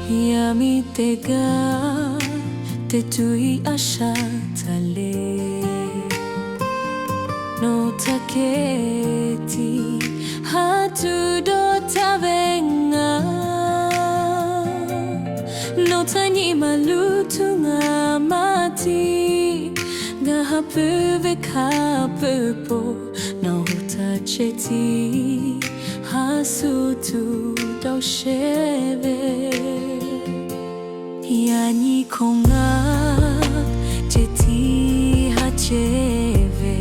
闇手が手とい朝たれのたけてはとどたべがのたにまるとがまてがはぷべかぷぽのたちてはすとどせべYani konga jeti hacheve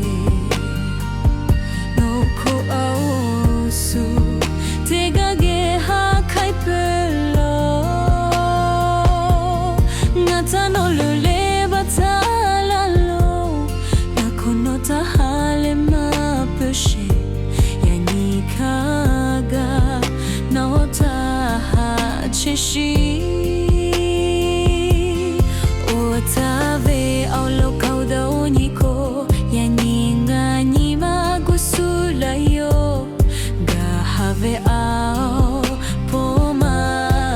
no ko ausu tegage ha kaipelo ngata no lule batalalo nakono tahale mapushe yani kaga no tahachishi Tave aulo kauda uniko yaninga nima gusulayo gahave ao pomadalo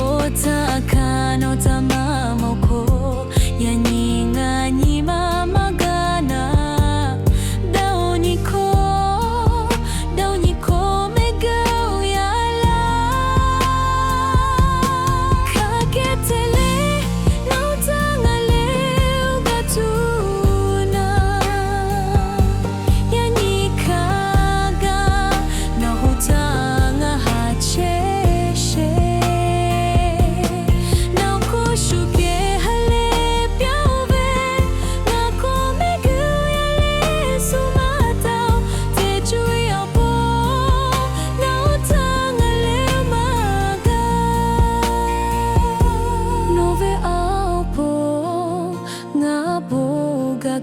otakano tamamoko yaninga nima magana dauniko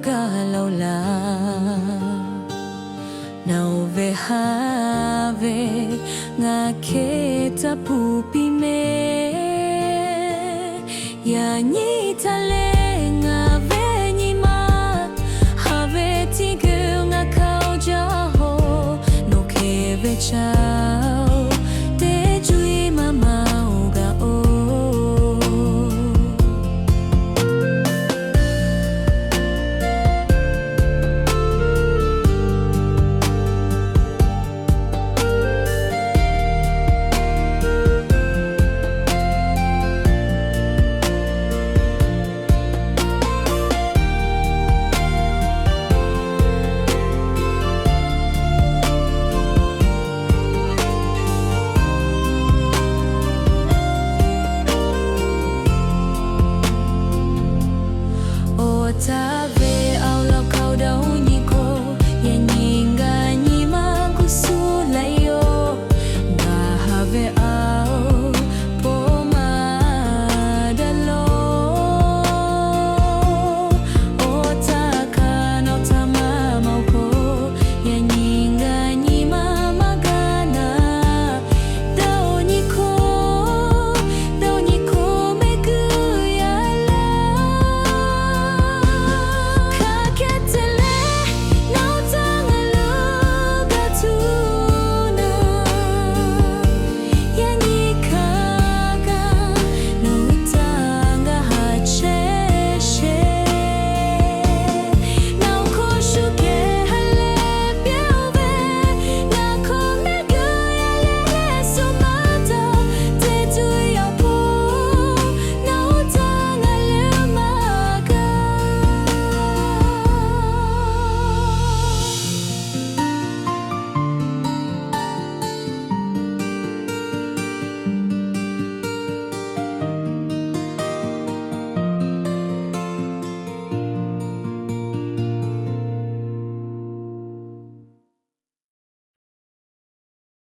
Galaula Now ve have nga keta pupi me Ya ni tale nga ve ni ma have tigu nga kao jaho no ke ve cha